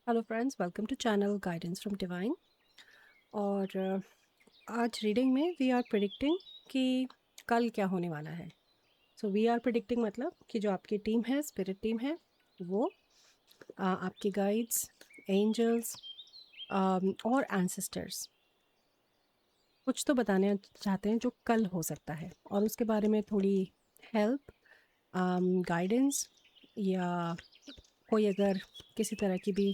Hello friends, welcome to channel guidance from divine. और आज reading में वी आर प्रिडिक्टिंग कि कल क्या होने वाला है। सो वी आर प्रिडिक्टिंग मतलब कि जो आपकी टीम है, स्पिरिट टीम है, वो आपके गाइड्स, एंजल्स और एंसेस्टर्स कुछ तो बताने चाहते हैं जो कल हो सकता है, और उसके बारे में थोड़ी हेल्प, गाइडेंस, या कोई अगर किसी तरह की भी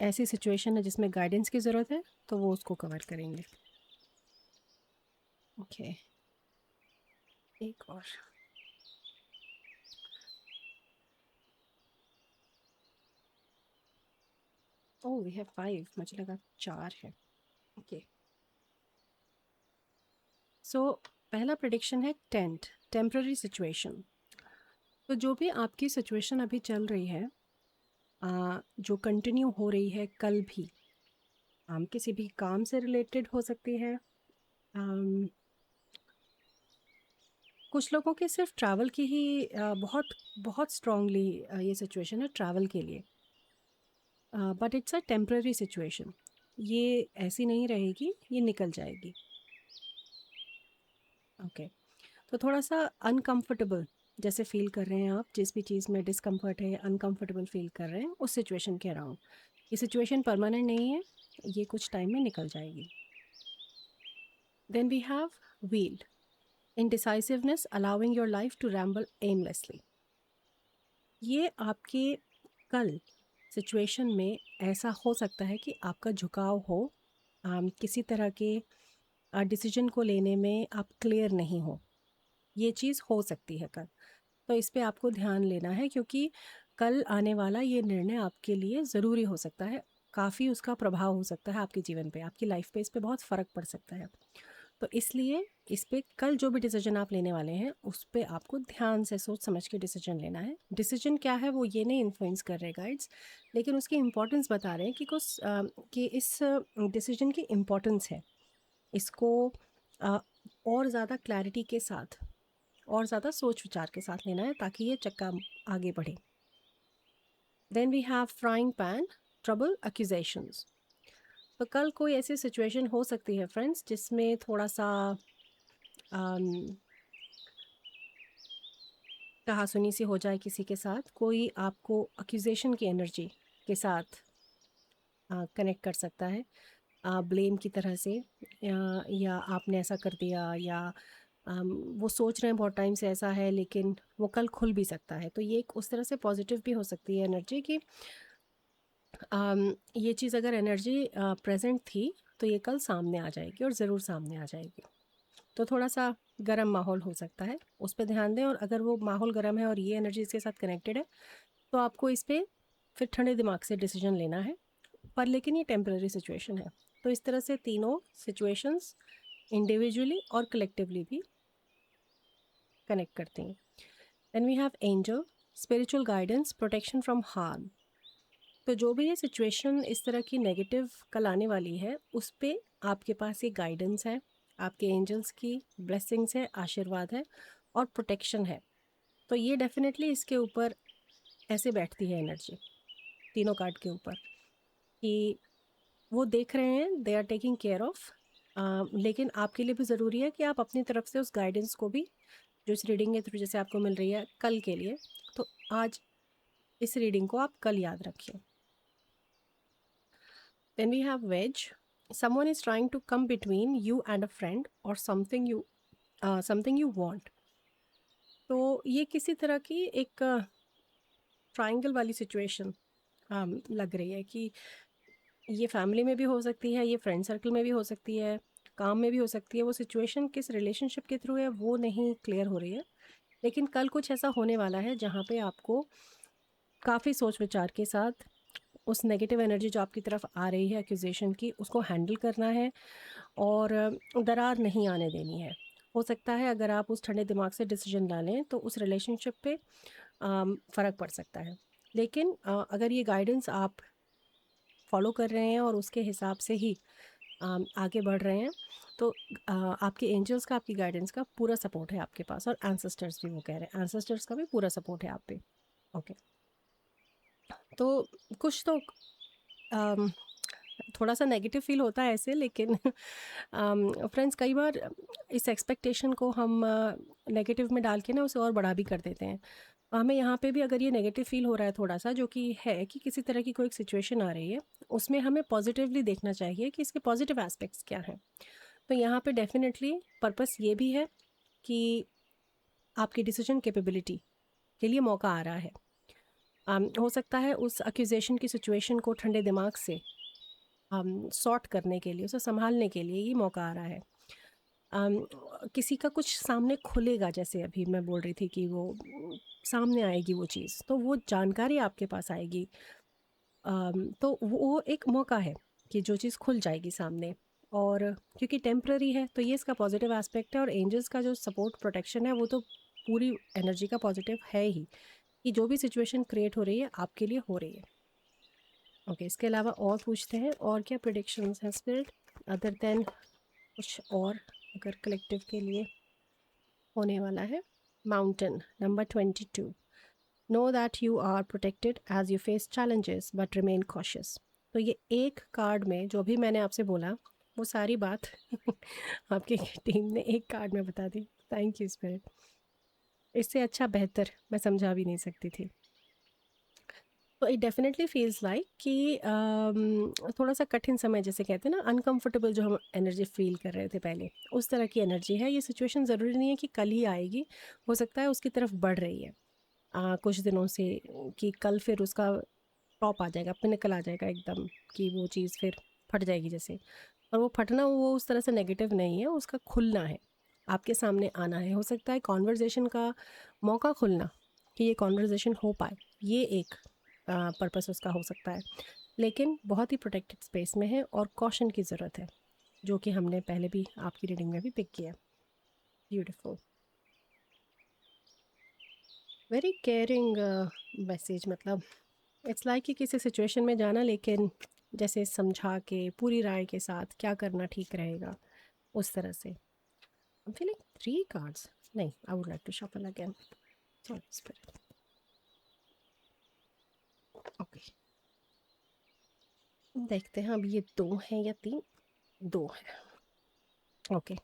ऐसी सिचुएशन है जिसमें गाइडेंस की ज़रूरत है तो वो उसको कवर करेंगे। ओके, एक और। ओह, वी हैव 5, मुझे लगा 4 है। ओके, सो पहला प्रेडिक्शन है टेम्पररी सिचुएशन। तो जो भी आपकी सिचुएशन अभी चल रही है, जो कंटिन्यू हो रही है कल भी, किसी भी काम से रिलेटेड हो सकती है। um, कुछ लोगों के सिर्फ ट्रैवल की ही बहुत बहुत स्ट्रांगली ये सिचुएशन है ट्रैवल के लिए, but it's a temporary situation. ये ऐसी नहीं रहेगी, ये निकल जाएगी। ओके, तो थोड़ा सा अनकंफर्टेबल जैसे फील कर रहे हैं आप, जिस भी चीज़ में डिस्कम्फर्ट है, अनकंफर्टेबल फील कर रहे हैं उस सिचुएशन के अराउंड, ये सिचुएशन परमानेंट नहीं है, ये कुछ टाइम में निकल जाएगी। Then we have wheel, indecisiveness allowing your life to ramble aimlessly। ये आपके कल सिचुएशन में ऐसा हो सकता है कि आपका झुकाव हो, किसी तरह के डिसीजन को लेने में आप क्लियर नहीं हो, ये चीज़ हो सकती है कल। तो इस पे आपको ध्यान लेना है, क्योंकि कल आने वाला ये निर्णय आपके लिए ज़रूरी हो सकता है, काफ़ी उसका प्रभाव हो सकता है आपके जीवन पे, आपकी लाइफ पे इस पे बहुत फ़र्क पड़ सकता है। तो इसलिए इस पे कल जो भी डिसीजन आप लेने वाले हैं उस पे आपको ध्यान से सोच समझ के डिसीजन लेना है। डिसीजन क्या है वो ये नहीं इन्फ्लुएंस कर रहे गाइड्स, लेकिन उसकी इम्पोर्टेंस बता रहे हैं कि कि इस डिसीजन की इम्पोर्टेंस है, इसको अ, और ज़्यादा क्लैरिटी के साथ और ज़्यादा सोच विचार के साथ लेना है ताकि ये चक्का आगे बढ़े। Then we have frying pan, trouble, accusations. तो कल कोई ऐसी सिचुएशन हो सकती है फ्रेंड्स जिसमें थोड़ा सा कहासुनी सी हो जाए किसी के साथ, कोई आपको अक्यूजेशन की एनर्जी के साथ कनेक्ट कर सकता है, ब्लेम की तरह से, या आपने ऐसा कर दिया, या वो सोच रहे हैं बहुत टाइम से ऐसा है, लेकिन वो कल खुल भी सकता है। तो ये एक उस तरह से पॉजिटिव भी हो सकती है एनर्जी कि ये चीज़ अगर एनर्जी प्रेजेंट थी तो ये कल सामने आ जाएगी, और ज़रूर सामने आ जाएगी। तो थोड़ा सा गर्म माहौल हो सकता है, उस पर ध्यान दें। और अगर वो माहौल गर्म है और ये एनर्जी इसके साथ कनेक्टेड है तो आपको इस पर फिर ठंडे दिमाग से डिसीजन लेना है, पर लेकिन ये टेम्पररी सिचुएशन है। तो इस तरह से तीनों सिचुएशंस इंडिविजुअली और कलेक्टिवली भी कनेक्ट करती हैं। Then we have angel, spiritual guidance, protection from harm. तो जो भी ये सिचुएशन इस तरह की नेगेटिव कल आने वाली है उस पे आपके पास ये गाइडेंस है, आपके एंजल्स की ब्लेसिंग्स है, आशीर्वाद है और प्रोटेक्शन है। तो ये डेफिनेटली इसके ऊपर ऐसे बैठती है एनर्जी तीनों कार्ड के ऊपर कि वो देख रहे हैं, they are taking care of. लेकिन आपके लिए भी ज़रूरी है कि आप अपनी तरफ से उस गाइडेंस को भी, जो इस रीडिंग के थ्रू जैसे आपको मिल रही है कल के लिए, तो आज इस रीडिंग को आप कल याद रखिए। Then we have wedge. Someone is trying to come between you and a friend or something you want. तो ये किसी तरह की एक ट्रायंगल वाली सिचुएशन लग रही है कि ये फैमिली में भी हो सकती है, ये फ्रेंड सर्कल में भी हो सकती है, काम में भी हो सकती है। वो सिचुएशन किस रिलेशनशिप के थ्रू है वो नहीं क्लियर हो रही है, लेकिन कल कुछ ऐसा होने वाला है जहाँ पे आपको काफ़ी सोच विचार के साथ उस नेगेटिव एनर्जी जो आपकी तरफ आ रही है एक्यूजेशन की, उसको हैंडल करना है और दरार नहीं आने देनी है। हो सकता है अगर आप उस ठंडे दिमाग से डिसीजन ना लें तो उस रिलेशनशिप पे फ़र्क पड़ सकता है। लेकिन अगर ये गाइडेंस आप फॉलो कर रहे हैं और उसके हिसाब से ही आगे बढ़ रहे हैं तो आपके एंजल्स का, आपकी गाइडेंस का पूरा सपोर्ट है आपके पास, और एंसेस्टर्स भी, वो कह रहे हैं एंसेस्टर्स का भी पूरा सपोर्ट है आप पे। ओके, तो कुछ तो अम, थोड़ा सा नेगेटिव फील होता है ऐसे, लेकिन फ्रेंड्स कई बार इस एक्सपेक्टेशन को हम नेगेटिव में डाल के ना उसे और बड़ा भी कर देते हैं। हमें यहाँ पे भी अगर ये नेगेटिव फील हो रहा है थोड़ा सा, जो कि है कि किसी तरह की कोई एक सिचुएशन आ रही है, उसमें हमें पॉजिटिवली देखना चाहिए कि इसके पॉजिटिव एस्पेक्ट्स क्या हैं। तो यहाँ पे डेफिनेटली पर्पस ये भी है कि आपकी डिसीजन कैपेबिलिटी के लिए मौका आ रहा है। हो सकता है उस अक्यूजेशन की सिचुएशन को ठंडे दिमाग से सॉर्ट करने के लिए, उसे संभालने के लिए ये मौका आ रहा है। अम, किसी का कुछ सामने खुलेगा, जैसे अभी मैं बोल रही थी कि वो सामने आएगी वो चीज़, तो वो जानकारी आपके पास आएगी। तो वो एक मौका है कि जो चीज़ खुल जाएगी सामने, और क्योंकि टेम्पररी है तो ये इसका पॉजिटिव एस्पेक्ट है। और एंजल्स का जो सपोर्ट प्रोटेक्शन है वो तो पूरी एनर्जी का पॉजिटिव है ही, कि जो भी सिचुएशन क्रिएट हो रही है आपके लिए हो रही है। ओके, इसके अलावा और पूछते हैं और क्या प्रिडिक्शंस हैं स्पिरिट, अदर देन कुछ और अगर कलेक्टिव के लिए होने वाला है। Mountain number 22, know that you are protected as you face challenges but remain cautious. तो ये एक कार्ड में जो भी मैंने आपसे बोला वो सारी बात आपकी टीम ने एक कार्ड में बता दी। थैंक यू स्पिरिट, इससे अच्छा बेहतर मैं समझा भी नहीं सकती थी। तो इट डेफिनेटली फील्स लाइक कि थोड़ा सा कठिन समय, जैसे कहते हैं ना अनकंफर्टेबल, जो हम एनर्जी फील कर रहे थे पहले, उस तरह की एनर्जी है। ये सिचुएशन ज़रूरी नहीं है कि कल ही आएगी, हो सकता है उसकी तरफ बढ़ रही है कुछ दिनों से, कि कल फिर उसका टॉप आ जाएगा, पिनकल आ जाएगा एकदम, कि वो चीज़ फिर फट जाएगी जैसे। और वो फटना वो उस तरह से नेगेटिव नहीं है, उसका खुलना है, आपके सामने आना है। हो सकता है कॉन्वर्जेशन का मौका खुलना, कि ये कॉन्वर्जेशन हो पाए, ये एक पर्पस उसका हो सकता है। लेकिन बहुत ही प्रोटेक्टेड स्पेस में है और कॉशन की ज़रूरत है, जो कि हमने पहले भी आपकी रीडिंग में भी पिक किया। Beautiful, very caring message. मतलब इट्स लाइक कि किसी सिचुएशन में जाना, लेकिन जैसे समझा के पूरी राय के साथ क्या करना ठीक रहेगा, उस तरह से। I'm feeling 3 cards. नहीं, I would like to shuffle again. Sorry, spirit. Okay. देखते हैं अब ये 2 हैं या 3। 2 है। Okay.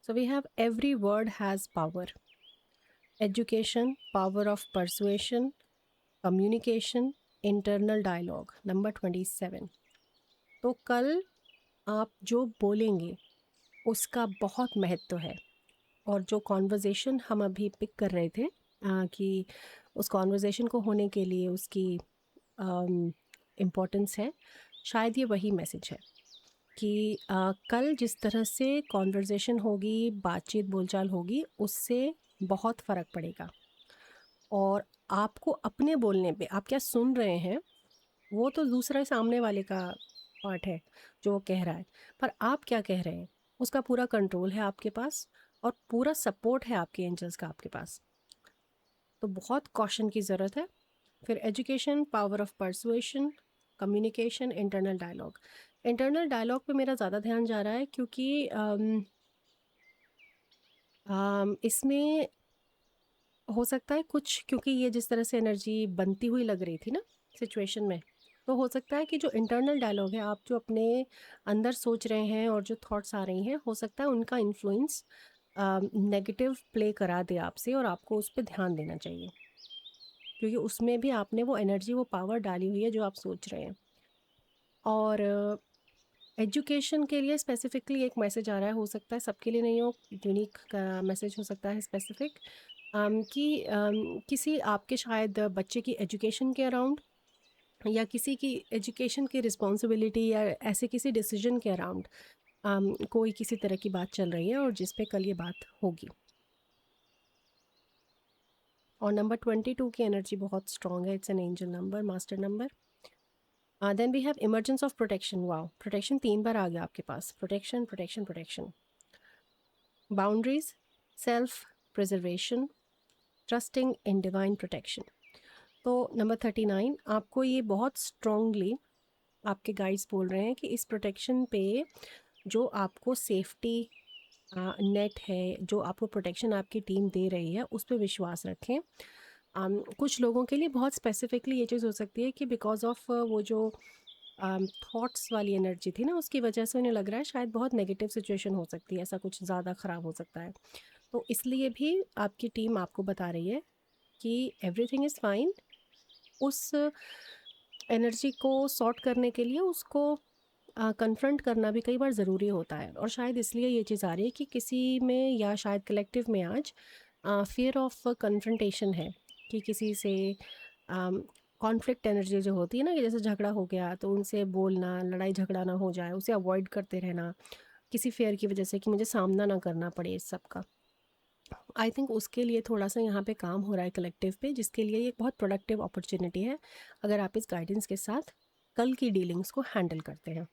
So we have every word has power. Education, power of persuasion, communication, internal dialogue. Number 27. तो कल आप जो बोलेंगे उसका बहुत महत्व है। और जो कॉन्वर्जेशन हम अभी पिक कर रहे थे, कि उस कॉन्वर्जेशन को होने के लिए उसकी इम्पोर्टेंस है, शायद ये वही मैसेज है कि कल जिस तरह से कॉन्वर्जेशन होगी, बातचीत बोलचाल होगी, उससे बहुत फ़र्क पड़ेगा। और आपको अपने बोलने पे, आप क्या सुन रहे हैं वो तो दूसरा सामने वाले का पार्ट है जो वो कह रहा है, पर आप क्या कह रहे हैं उसका पूरा कंट्रोल है आपके पास, और पूरा सपोर्ट है आपके एंजल्स का आपके पास। तो बहुत कॉशन की ज़रूरत है। फिर education, power of persuasion, communication, internal dialogue. Internal dialogue पे मेरा ज़्यादा ध्यान जा रहा है, क्योंकि इसमें हो सकता है कुछ, क्योंकि ये जिस तरह से एनर्जी बनती हुई लग रही थी ना सिचुएशन में, तो हो सकता है कि जो इंटरनल डायलॉग है, आप जो अपने अंदर सोच रहे हैं और जो थॉट्स आ रही हैं, हो सकता है उनका इन्फ्लुएंस नेगेटिव प्ले करा दे आपसे, और आपको उस पर ध्यान देना चाहिए, क्योंकि उसमें भी आपने वो एनर्जी, वो पावर डाली हुई है जो आप सोच रहे हैं। और एजुकेशन के लिए स्पेसिफिकली एक मैसेज आ रहा है, हो सकता है सबके लिए नहीं हो, यूनिक का मैसेज हो सकता है स्पेसिफिक, कि किसी आपके शायद बच्चे की एजुकेशन के अराउंड, या किसी की एजुकेशन की रिस्पॉन्सिबिलिटी, या ऐसे किसी डिसीजन के अराउंड कोई किसी तरह की बात चल रही है, और जिस पे कल ये बात होगी। और नंबर 22 की एनर्जी बहुत स्ट्रॉन्ग है, it's an angel number, master number. Then we have emergence of protection. Wow, protection 3 बार आ गया आपके पास, protection protection protection. Boundaries, self preservation, trusting in divine protection. तो नंबर 39, आपको ये बहुत स्ट्रॉन्गली आपके गाइड्स बोल रहे हैं कि इस प्रोटेक्शन पे जो आपको सेफ्टी नेट है, जो आपको प्रोटेक्शन आपकी टीम दे रही है, उस पर विश्वास रखें। कुछ लोगों के लिए बहुत स्पेसिफिकली ये चीज़ हो सकती है कि बिकॉज ऑफ वो जो थॉट्स वाली एनर्जी थी ना, उसकी वजह से उन्हें लग रहा है शायद बहुत नेगेटिव सिचुएशन हो सकती है, ऐसा कुछ ज़्यादा ख़राब हो सकता है। तो इसलिए भी आपकी टीम आपको बता रही है कि एवरीथिंग इज़ फाइन। उस एनर्जी को सॉर्ट करने के लिए उसको कन्फ्रंट करना भी कई बार ज़रूरी होता है, और शायद इसलिए ये चीज़ आ रही है कि किसी में या शायद कलेक्टिव में आज फियर ऑफ कन्फ्रंटेशन है, कि किसी से कॉन्फ्लिक्ट एनर्जी जो होती है ना, कि जैसे झगड़ा हो गया तो उनसे बोलना, लड़ाई झगड़ा ना हो जाए, उसे अवॉइड करते रहना किसी फेयर की वजह से, कि मुझे सामना ना करना पड़े इस सब का। आई थिंक उसके लिए थोड़ा सा यहाँ पे काम हो रहा है कलेक्टिव पे, जिसके लिए ये एक बहुत प्रोडक्टिव अपॉर्चुनिटी है अगर आप इस गाइडेंस के साथ कल की डीलिंग्स को हैंडल करते हैं।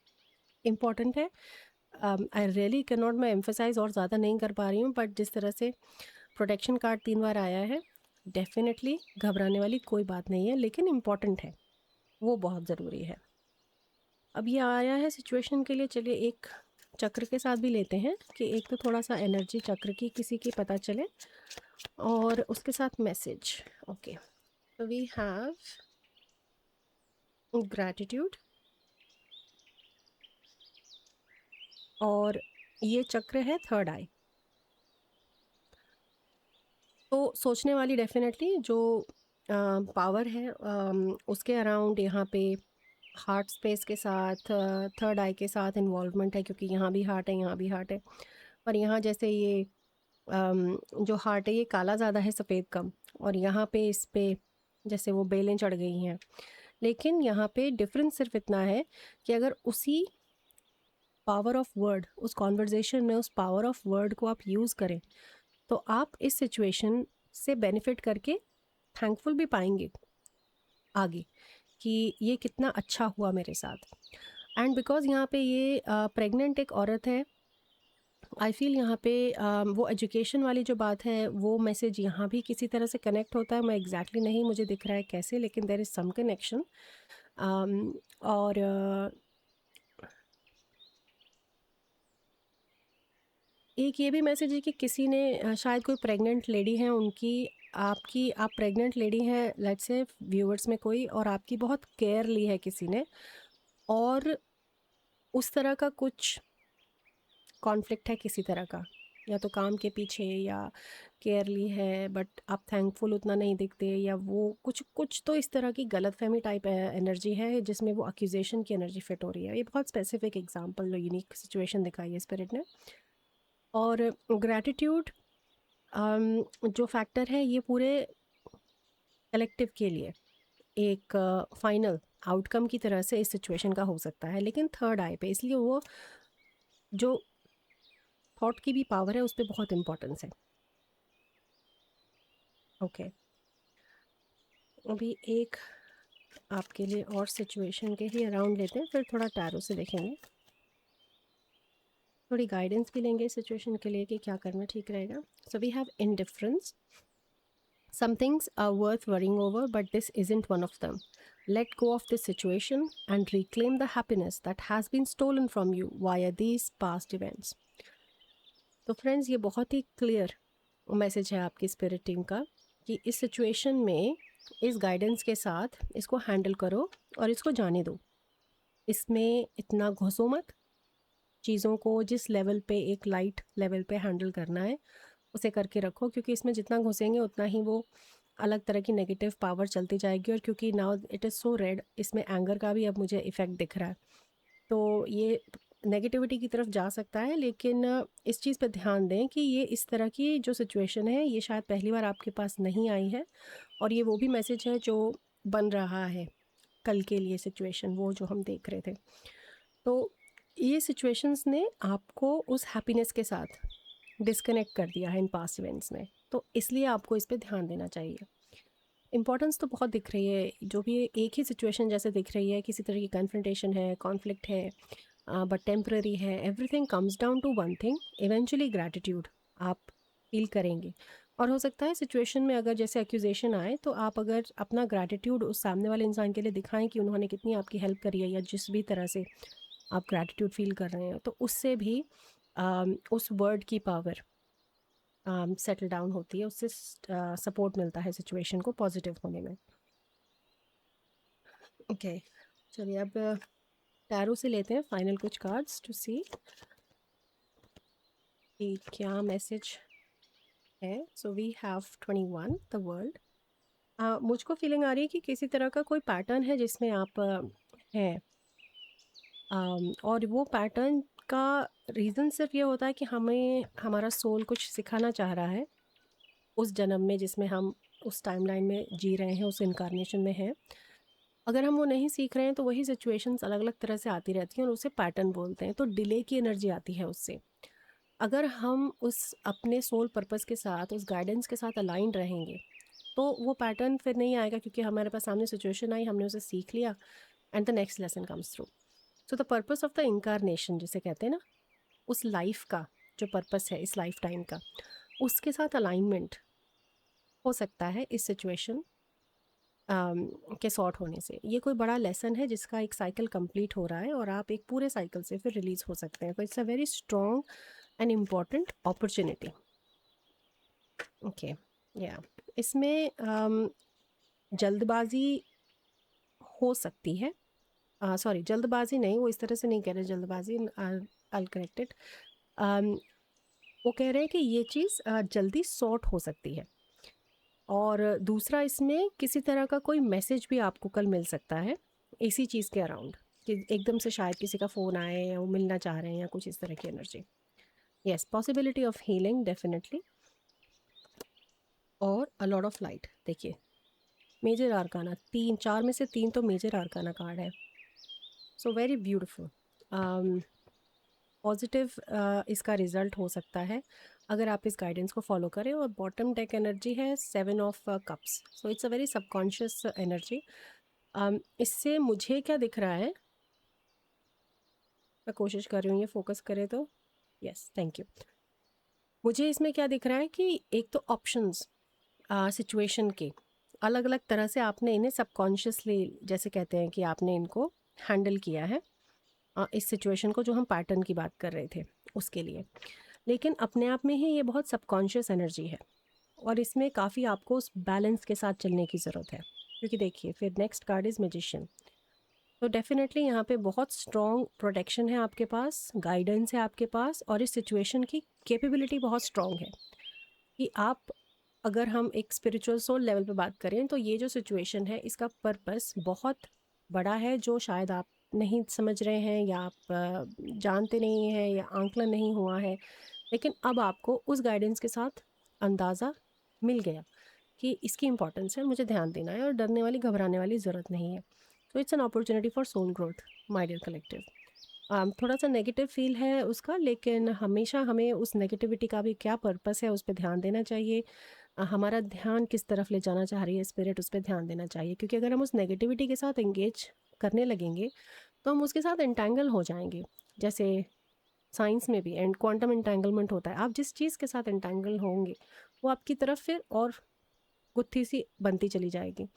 इम्पॉर्टेंट है। आई रियली कैन नॉट, मैं एम्फेसाइज और ज़्यादा नहीं कर पा रही हूँ, बट जिस तरह से प्रोटेक्शन कार्ड 3 बार आया है, डेफिनेटली घबराने वाली कोई बात नहीं है, लेकिन इम्पॉर्टेंट है, वो बहुत ज़रूरी है। अब ये आया है सिचुएशन के लिए, चलिए एक चक्र के साथ भी लेते हैं कि एक तो थोड़ा सा एनर्जी चक्र की किसी की पता चले, और उसके साथ मैसेज। ओके, तो वी हैव ग्रैटिट्यूड, और ये चक्र है थर्ड आई। तो सोचने वाली डेफिनेटली जो पावर है उसके अराउंड यहाँ पे हार्ट स्पेस के साथ थर्ड आई के साथ इन्वॉल्वमेंट है, क्योंकि यहाँ भी हार्ट है, यहाँ भी हार्ट है। पर यहाँ जैसे ये जो हार्ट है ये काला ज़्यादा है, सफ़ेद कम, और यहाँ पे इस पे जैसे वो बेलें चढ़ गई हैं। लेकिन यहाँ पे डिफरेंस सिर्फ इतना है कि अगर उसी पावर ऑफ वर्ड, उस कॉन्वर्जेशन में उस पावर ऑफ वर्ड को आप यूज़ करें, तो आप इस सिचुएशन से बेनिफिट करके थैंकफुल भी पाएंगे आगे, कि ये कितना अच्छा हुआ मेरे साथ। एंड बिकॉज यहाँ पे ये प्रेग्नेंट एक औरत है, आई फील यहाँ पे वो एजुकेशन वाली जो बात है वो मैसेज यहाँ भी किसी तरह से कनेक्ट होता है। मैं एग्जैक्टली नहीं मुझे दिख रहा है कैसे, लेकिन देर इज़ सम कनेक्शन। और एक ये भी मैसेज है कि किसी ने शायद कोई प्रेग्नेंट लेडी है उनकी, आपकी, आप प्रेग्नेंट लेडी हैं लेट्स से व्यूअर्स में कोई, और आपकी बहुत केयर ली है किसी ने, और उस तरह का कुछ कॉन्फ्लिक्ट है किसी तरह का, या तो काम के पीछे, या केयर ली है बट आप थैंकफुल उतना नहीं दिखते, या वो कुछ कुछ तो इस तरह की गलतफहमी टाइप एनर्जी है जिसमें वो अक्यूजेशन की एनर्जी फिट हो रही है। ये बहुत स्पेसिफिक एग्जांपल, यूनिक सिचुएशन दिखाई है स्पिरिट ने। और ग्रैटिट्यूड जो फैक्टर है ये पूरे कलेक्टिव के लिए एक फाइनल आउटकम की तरह से इस सिचुएशन का हो सकता है, लेकिन थर्ड आई पे, इसलिए वो जो थॉट की भी पावर है उस पर बहुत इम्पोर्टेंस है। ओके, अभी एक आपके लिए और सिचुएशन के ही अराउंड लेते हैं, फिर थोड़ा टैरो से देखेंगे, थोड़ी गाइडेंस भी लेंगे सिचुएशन के लिए कि क्या करना ठीक रहेगा। So we have indifference, some things are worth worrying over, but this isn't one of them. Let go of this situation and reclaim the happiness that has been stolen from you via these past events. तो friends, ये बहुत ही clear message है आपकी spirit team का कि इस situation में इस गाइडेंस के साथ इसको हैंडल करो और इसको जाने दो। इसमें इतना घुसो मत, चीज़ों को जिस लेवल पे एक लाइट लेवल पे हैंडल करना है उसे करके रखो, क्योंकि इसमें जितना घुसेंगे उतना ही वो अलग तरह की नेगेटिव पावर चलती जाएगी। और क्योंकि now it is so red, इसमें एंगर का भी अब मुझे इफ़ेक्ट दिख रहा है, तो ये नेगेटिविटी की तरफ जा सकता है। लेकिन इस चीज़ पे ध्यान दें कि ये इस तरह की जो सिचुएशन है ये शायद पहली बार आपके पास नहीं आई है, और ये वो भी मैसेज है जो बन रहा है कल के लिए सिचुएशन, वो जो हम देख रहे थे। तो ये सिचुएशंस ने आपको उस हैप्पीनेस के साथ डिस्कनेक्ट कर दिया है इन पास्ट इवेंट्स में, तो इसलिए आपको इस पे ध्यान देना चाहिए। इम्पॉर्टेंस तो बहुत दिख रही है, जो भी एक ही सिचुएशन जैसे दिख रही है, किसी तरह की कन्फ्रंटेशन है, कॉन्फ्लिक्ट है, बट टेम्पररी है। Everything comes down to one thing, eventually gratitude आप फील करेंगे। और हो सकता है सिचुएशन में अगर जैसे एक्यूजेशन आए तो आप अगर अपना ग्रैटिट्यूड उस सामने वाले इंसान के लिए दिखाएं कि उन्होंने कितनी आपकी हेल्प करी है, या जिस भी तरह से आप ग्रैटिट्यूड फील कर रहे हैं, तो उससे भी उस वर्ड की पावर सेटल डाउन होती है, उससे सपोर्ट मिलता है सिचुएशन को पॉजिटिव होने में। ओके, चलिए अब टैरो से लेते हैं फाइनल कुछ कार्ड्स टू सी कि क्या मैसेज है। So we have 21 the world. मुझको फीलिंग आ रही है कि किसी तरह का कोई पैटर्न है जिसमें आप हैं, और वो पैटर्न का रीज़न सिर्फ ये होता है कि हमें हमारा सोल कुछ सिखाना चाह रहा है उस जन्म में जिसमें हम उस टाइमलाइन में जी रहे हैं, उस इनकारनेशन में हैं। अगर हम वो नहीं सीख रहे हैं तो वही सिचुएशंस अलग अलग तरह से आती रहती हैं और उसे पैटर्न बोलते हैं, तो डिले की एनर्जी आती है उससे। अगर हम उस अपने सोल पर्पस के साथ, उस गाइडेंस के साथ अलाइंड रहेंगे तो वो पैटर्न फिर नहीं आएगा, क्योंकि हमारे पास सामने सिचुएशन आई, हमने उसे सीख लिया and the next lesson comes through. So the purpose of the incarnation जिसे कहते हैं ना, उस लाइफ का जो पर्पस है इस लाइफ टाइम का, उसके साथ अलाइनमेंट हो सकता है इस सिचुएशन के सॉर्ट होने से। ये कोई बड़ा लेसन है जिसका एक साइकिल कंप्लीट हो रहा है और आप एक पूरे साइकिल से फिर रिलीज हो सकते हैं। तो it's a very strong and important opportunity. Okay, या इसमें जल्दबाजी हो सकती है। सॉरी, जल्दबाजी नहीं, वो इस तरह से नहीं कह रहे जल्दबाजी, आई करेक्ट इट। वो कह रहे हैं कि ये चीज़ जल्दी सॉर्ट हो सकती है। और दूसरा, इसमें किसी तरह का कोई मैसेज भी आपको कल मिल सकता है इसी चीज़ के अराउंड, कि एकदम से शायद किसी का फ़ोन आए या वो मिलना चाह रहे हैं या कुछ इस तरह की energy. Yes, possibility of healing definitely, और अ लॉट ऑफ लाइट। देखिए, मेजर आर्काना 3, 4 में से 3 तो मेजर आर्काना कार्ड है। सो वेरी ब्यूटिफुल, पॉजिटिव इसका रिजल्ट हो सकता है अगर आप इस गाइडेंस को फॉलो करें। और बॉटम डेक एनर्जी है 7 of cups, so it's a very subconscious energy. इससे मुझे क्या दिख रहा है, मैं कोशिश कर रही हूँ ये फोकस करे तो, यस, थैंक यू। मुझे इसमें क्या दिख रहा है कि एक तो ऑप्शंस सिचुएशन के अलग अलग तरह से आपने इन्हें सबकॉन्शियसली, जैसे कहते हैं कि आपने इनको हैंडल किया है इस सिचुएशन को, जो हम पैटर्न की बात कर रहे थे उसके लिए। लेकिन अपने आप में ही ये बहुत सबकॉन्शियस एनर्जी है और इसमें काफ़ी आपको उस बैलेंस के साथ चलने की ज़रूरत है। क्योंकि देखिए, फिर नेक्स्ट कार्ड इज़ मैजिशियन। तो डेफिनेटली यहाँ पे बहुत स्ट्रॉन्ग प्रोटेक्शन है आपके पास, गाइडेंस है आपके पास, और इस सिचुएशन की कैपेबिलिटी बहुत स्ट्रॉन्ग है कि आप, अगर हम एक स्पिरिचुअल सोल लेवल पे बात करें तो ये जो सिचुएशन है इसका पर्पस बहुत बड़ा है, जो शायद आप नहीं समझ रहे हैं या आप जानते नहीं हैं या आंकलन नहीं हुआ है। लेकिन अब आपको उस गाइडेंस के साथ अंदाज़ा मिल गया कि इसकी इम्पोर्टेंस है, मुझे ध्यान देना है और डरने वाली, घबराने वाली ज़रूरत नहीं है। So it's an opportunity for soul growth, my dear collective. थोड़ा सा नेगेटिव फील है उसका, लेकिन हमेशा हमें उस नेगेटिविटी का भी क्या पर्पस है उस पर ध्यान देना चाहिए। हमारा ध्यान किस तरफ ले जाना चाह रही है स्पिरिट, उस पर ध्यान देना चाहिए। क्योंकि अगर हम उस नेगेटिविटी के साथ एंगेज करने लगेंगे तो हम उसके साथ एंटेंगल हो जाएंगे। जैसे साइंस में भी एंड क्वांटम एंटेंगलमेंट होता है, आप जिस चीज़ के साथ एंटेंगल होंगे वो आपकी तरफ फिर और गुत्थी सी बनती चली जाएगी।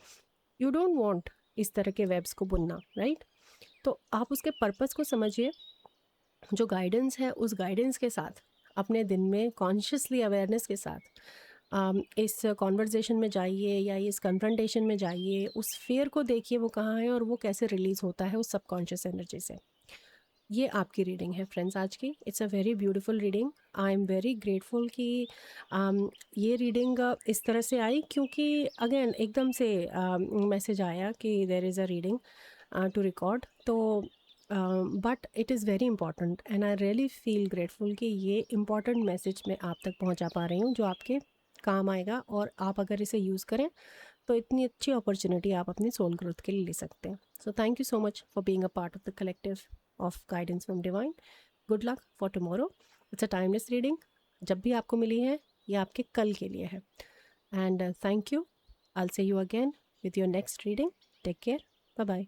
यू डोंट वांट इस तरह के वेब्स को बुनना, राइट? तो आप उसके पर्पस को समझिए, जो गाइडेंस है उस गाइडेंस के साथ अपने दिन में कॉन्शियसली अवेयरनेस के साथ इस कॉन्वर्जेशन में जाइए या इस कन्फ्रंटेशन में जाइए, उस फेयर को देखिए वो कहाँ है और वो कैसे रिलीज़ होता है उस सबकॉन्शियस एनर्जी से। ये आपकी रीडिंग है फ्रेंड्स आज की। It's a very beautiful reading. I am very grateful कि ये रीडिंग इस तरह से आई, क्योंकि अगेन एकदम से मैसेज आया कि there is a reading to record. तो but it is very important and I really feel grateful कि ये इम्पॉर्टेंट मैसेज मैं आप तक पहुंचा पा रही हूँ जो आपके काम आएगा, और आप अगर इसे यूज़ करें तो इतनी अच्छी अपॉर्चुनिटी आप अपनी सोल ग्रोथ के लिए ले सकते हैं। So thank you so much for being a part of the collective of guidance from divine. Good luck for tomorrow. It's a timeless reading, जब भी आपको मिली है ये आपके कल के लिए है। And thank you. I will see you again with your next reading. Take care, bye bye.